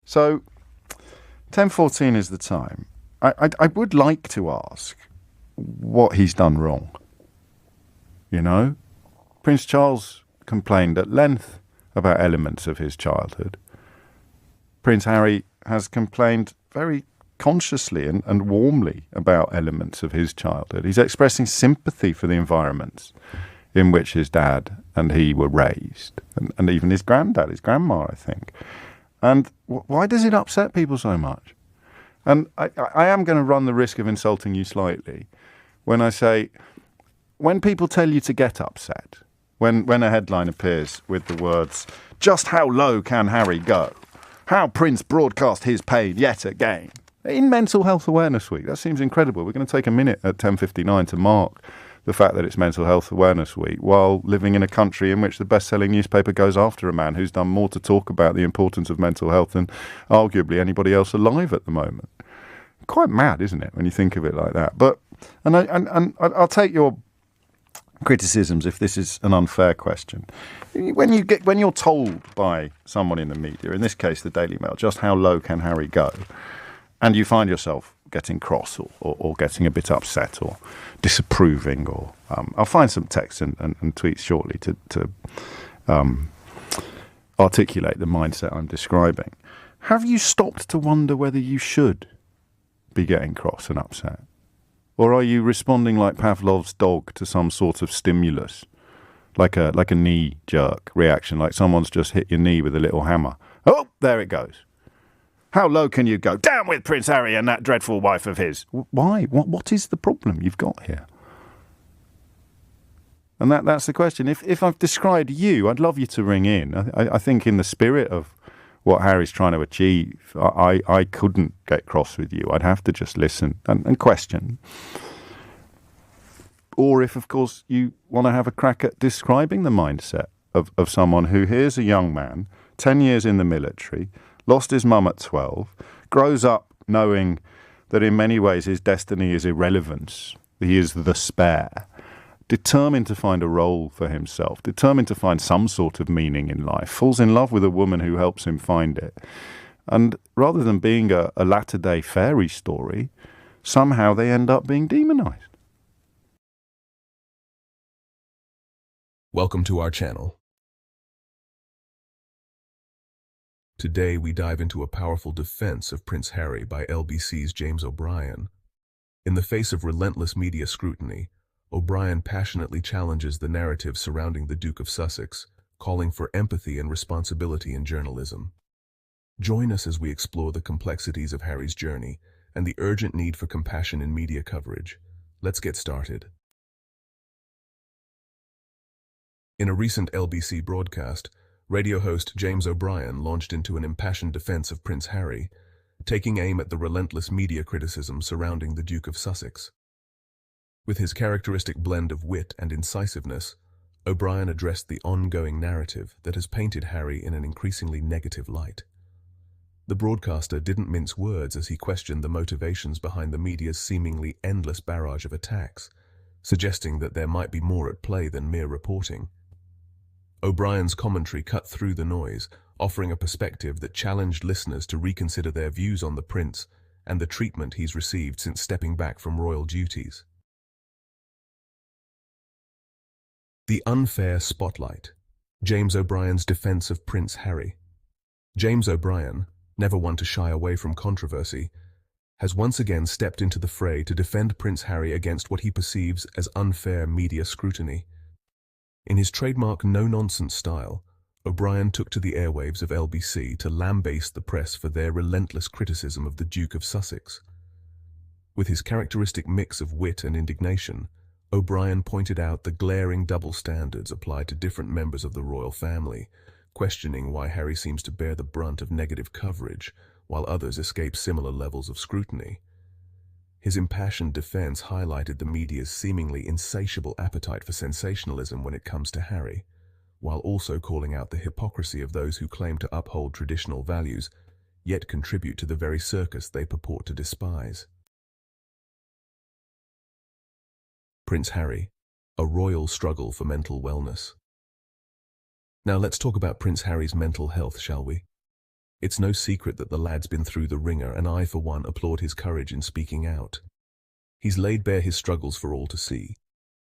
So 10:14 is the time. I would like to ask what he's done wrong. You know, Prince Charles complained at length about elements of his childhood. Prince Harry has complained very consciously and warmly about elements of his childhood. He's expressing sympathy for the environments in which his dad and he were raised, and even his granddad, his grandma, I think. And why does it upset people so much? And I am going to run the risk of insulting you slightly when I say, when people tell you to get upset, when a headline appears with the words, "Just how low can Harry go? How Prince broadcast his pain yet again," in Mental Health Awareness Week. That seems incredible. We're going to take a minute at 10:59 to mark the fact that it's Mental Health Awareness Week, while living in a country in which the best-selling newspaper goes after a man who's done more to talk about the importance of mental health than arguably anybody else alive at the moment. Quite mad, isn't it, when you think of it like that? But I'll take your criticisms if this is an unfair question. When you're told by someone in the media, in this case the Daily Mail, just how low can Harry go, and you find yourself getting cross or getting a bit upset or disapproving, or I'll find some text and tweets shortly to articulate the mindset I'm describing. Have you stopped to wonder whether you should be getting cross and upset? Or are you responding like Pavlov's dog to some sort of stimulus, like a knee jerk reaction, like someone's just hit your knee with a little hammer? Oh, there it goes. How low can you go? Down with Prince Harry and that dreadful wife of his. Why? What is the problem you've got here? And that's the question. If I've described you, I'd love you to ring in. I think in the spirit of what Harry's trying to achieve, I couldn't get cross with you. I'd have to just listen and question. Or if, of course, you want to have a crack at describing the mindset of someone who hears a young man, 10 years in the military, lost his mum at 12, grows up knowing that in many ways his destiny is irrelevance. He is the spare. Determined to find a role for himself, determined to find some sort of meaning in life, falls in love with a woman who helps him find it. And rather than being a latter-day fairy story, somehow they end up being demonized. Welcome to our channel. Today we dive into a powerful defense of Prince Harry by LBC's James O'Brien. In the face of relentless media scrutiny, O'Brien passionately challenges the narrative surrounding the Duke of Sussex, calling for empathy and responsibility in journalism. Join us as we explore the complexities of Harry's journey and the urgent need for compassion in media coverage. Let's get started. In a recent LBC broadcast, radio host James O'Brien launched into an impassioned defense of Prince Harry, taking aim at the relentless media criticism surrounding the Duke of Sussex. With his characteristic blend of wit and incisiveness, O'Brien addressed the ongoing narrative that has painted Harry in an increasingly negative light. The broadcaster didn't mince words as he questioned the motivations behind the media's seemingly endless barrage of attacks, suggesting that there might be more at play than mere reporting. O'Brien's commentary cut through the noise, offering a perspective that challenged listeners to reconsider their views on the prince and the treatment he's received since stepping back from royal duties. The unfair spotlight. James O'Brien's defense of Prince Harry. James O'Brien, never one to shy away from controversy, has once again stepped into the fray to defend Prince Harry against what he perceives as unfair media scrutiny. In his trademark no-nonsense style, O'Brien took to the airwaves of LBC to lambaste the press for their relentless criticism of the Duke of Sussex. With his characteristic mix of wit and indignation, O'Brien pointed out the glaring double standards applied to different members of the royal family, questioning why Harry seems to bear the brunt of negative coverage, while others escape similar levels of scrutiny. His impassioned defense highlighted the media's seemingly insatiable appetite for sensationalism when it comes to Harry, while also calling out the hypocrisy of those who claim to uphold traditional values, yet contribute to the very circus they purport to despise. Prince Harry, a royal struggle for mental wellness. Now let's talk about Prince Harry's mental health, shall we? It's no secret that the lad's been through the ringer, and I, for one, applaud his courage in speaking out. He's laid bare his struggles for all to see,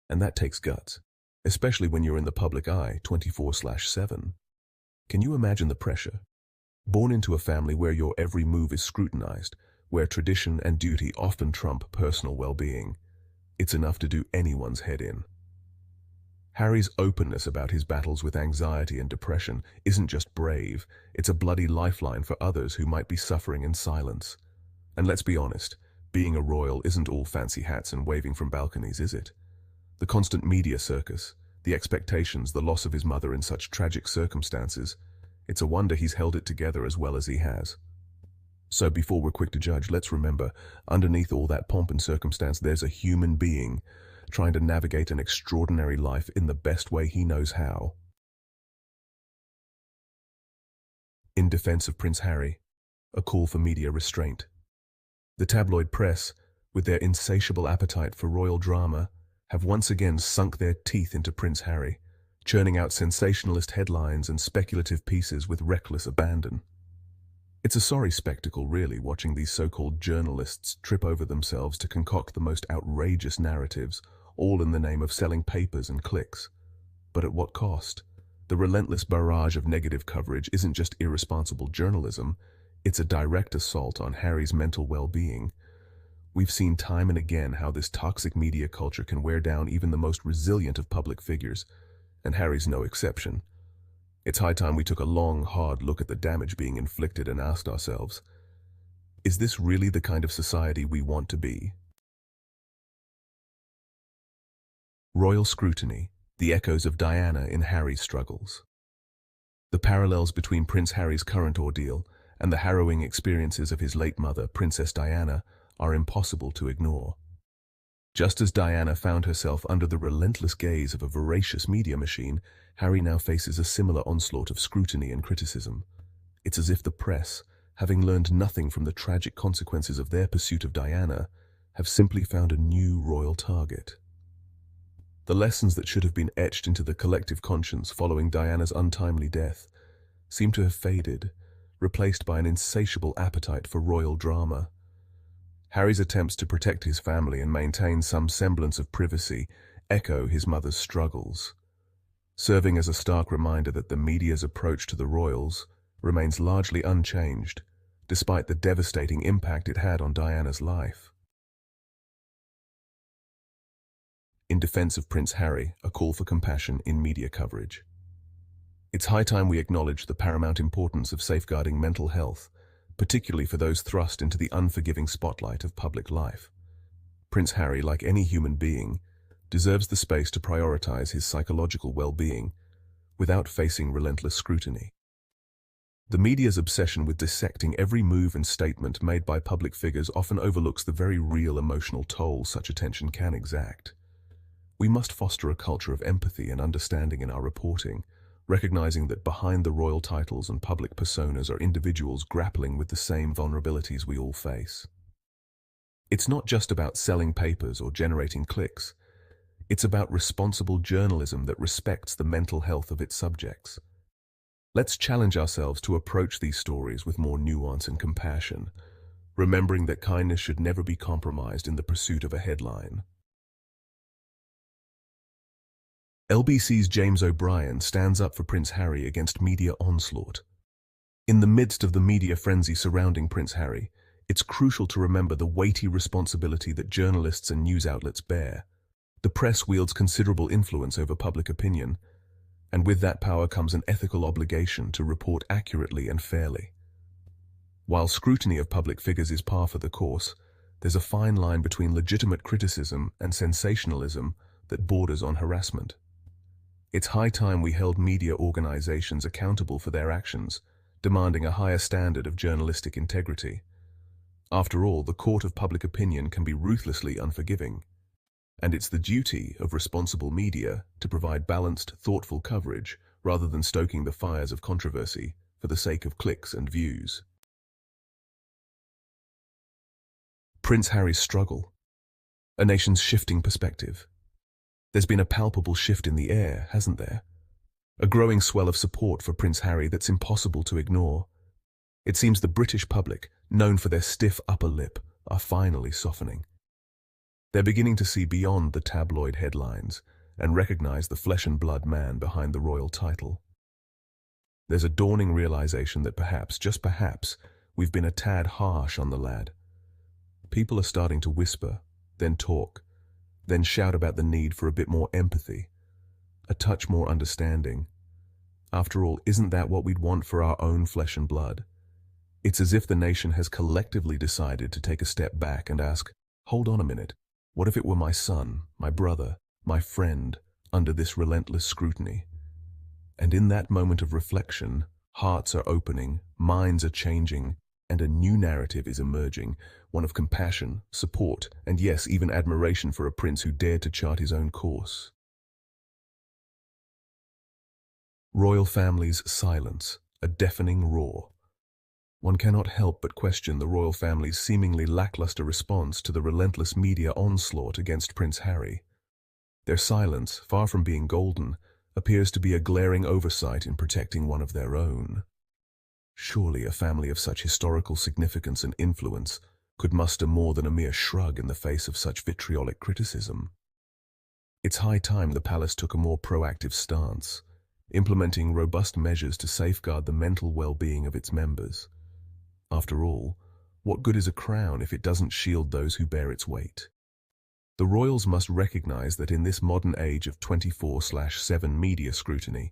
and that takes guts, especially when you're in the public eye 24/7. Can you imagine the pressure? Born into a family where your every move is scrutinized, where tradition and duty often trump personal well-being, it's enough to do anyone's head in. Harry's openness about his battles with anxiety and depression isn't just brave, it's a bloody lifeline for others who might be suffering in silence. And let's be honest, being a royal isn't all fancy hats and waving from balconies, is it? The constant media circus, the expectations, the loss of his mother in such tragic circumstances, it's a wonder he's held it together as well as he has. So before we're quick to judge, let's remember, underneath all that pomp and circumstance, there's a human being trying to navigate an extraordinary life in the best way he knows how. In defense of Prince Harry, a call for media restraint. The tabloid press, with their insatiable appetite for royal drama, have once again sunk their teeth into Prince Harry, churning out sensationalist headlines and speculative pieces with reckless abandon. It's a sorry spectacle, really, watching these so-called journalists trip over themselves to concoct the most outrageous narratives, all in the name of selling papers and clicks. But at what cost? The relentless barrage of negative coverage isn't just irresponsible journalism, it's a direct assault on Harry's mental well-being. We've seen time and again how this toxic media culture can wear down even the most resilient of public figures, and Harry's no exception. It's high time we took a long, hard look at the damage being inflicted and asked ourselves, is this really the kind of society we want to be? Royal Scrutiny, the echoes of Diana in Harry's struggles. The parallels between Prince Harry's current ordeal and the harrowing experiences of his late mother, Princess Diana, are impossible to ignore. Just as Diana found herself under the relentless gaze of a voracious media machine, Harry now faces a similar onslaught of scrutiny and criticism. It's as if the press, having learned nothing from the tragic consequences of their pursuit of Diana, have simply found a new royal target. The lessons that should have been etched into the collective conscience following Diana's untimely death seem to have faded, replaced by an insatiable appetite for royal drama. Harry's attempts to protect his family and maintain some semblance of privacy echo his mother's struggles, serving as a stark reminder that the media's approach to the royals remains largely unchanged, despite the devastating impact it had on Diana's life. In defense of Prince Harry, a call for compassion in media coverage. It's high time we acknowledge the paramount importance of safeguarding mental health, particularly for those thrust into the unforgiving spotlight of public life. Prince Harry, like any human being, deserves the space to prioritize his psychological well-being without facing relentless scrutiny. The media's obsession with dissecting every move and statement made by public figures often overlooks the very real emotional toll such attention can exact. We must foster a culture of empathy and understanding in our reporting, recognizing that behind the royal titles and public personas are individuals grappling with the same vulnerabilities we all face. It's not just about selling papers or generating clicks. It's about responsible journalism that respects the mental health of its subjects. Let's challenge ourselves to approach these stories with more nuance and compassion, remembering that kindness should never be compromised in the pursuit of a headline. LBC's James O'Brien stands up for Prince Harry against media onslaught. In the midst of the media frenzy surrounding Prince Harry, it's crucial to remember the weighty responsibility that journalists and news outlets bear. The press wields considerable influence over public opinion, and with that power comes an ethical obligation to report accurately and fairly. While scrutiny of public figures is par for the course, there's a fine line between legitimate criticism and sensationalism that borders on harassment. It's high time we held media organizations accountable for their actions, demanding a higher standard of journalistic integrity. After all, the court of public opinion can be ruthlessly unforgiving, and it's the duty of responsible media to provide balanced, thoughtful coverage rather than stoking the fires of controversy for the sake of clicks and views. Prince Harry's struggle, a nation's shifting perspective. There's been a palpable shift in the air, hasn't there? A growing swell of support for Prince Harry that's impossible to ignore. It seems the British public, known for their stiff upper lip, are finally softening. They're beginning to see beyond the tabloid headlines and recognize the flesh and blood man behind the royal title. There's a dawning realization that perhaps, just perhaps, we've been a tad harsh on the lad. People are starting to whisper, then talk, then shout about the need for a bit more empathy, a touch more understanding. After all, isn't that what we'd want for our own flesh and blood? It's as if the nation has collectively decided to take a step back and ask, hold on a minute, what if it were my son, my brother, my friend, under this relentless scrutiny? And in that moment of reflection, hearts are opening, minds are changing, and a new narrative is emerging, one of compassion, support, and yes, even admiration for a prince who dared to chart his own course. Royal family's silence, a deafening roar. One cannot help but question the royal family's seemingly lackluster response to the relentless media onslaught against Prince Harry. Their silence, far from being golden, appears to be a glaring oversight in protecting one of their own. Surely a family of such historical significance and influence could muster more than a mere shrug in the face of such vitriolic criticism. It's high time the palace took a more proactive stance, implementing robust measures to safeguard the mental well-being of its members. After all, what good is a crown if it doesn't shield those who bear its weight? The royals must recognize that in this modern age of 24/7 media scrutiny,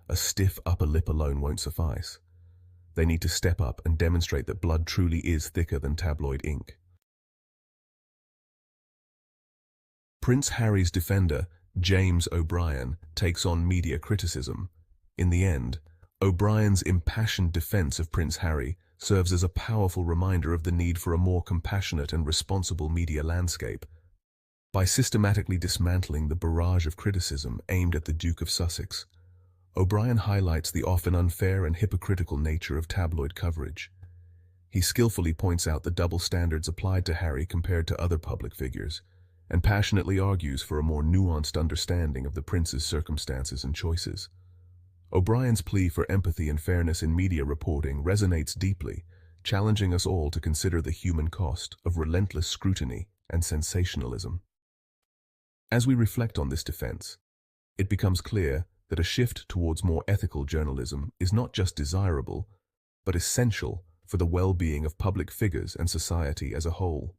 a stiff upper lip alone won't suffice. They need to step up and demonstrate that blood truly is thicker than tabloid ink. Prince Harry's defender, James O'Brien, takes on media criticism. In the end, O'Brien's impassioned defense of Prince Harry serves as a powerful reminder of the need for a more compassionate and responsible media landscape. By systematically dismantling the barrage of criticism aimed at the Duke of Sussex, O'Brien highlights the often unfair and hypocritical nature of tabloid coverage. He skillfully points out the double standards applied to Harry compared to other public figures, and passionately argues for a more nuanced understanding of the prince's circumstances and choices. O'Brien's plea for empathy and fairness in media reporting resonates deeply, challenging us all to consider the human cost of relentless scrutiny and sensationalism. As we reflect on this defense, it becomes clear that a shift towards more ethical journalism is not just desirable, but essential for the well-being of public figures and society as a whole.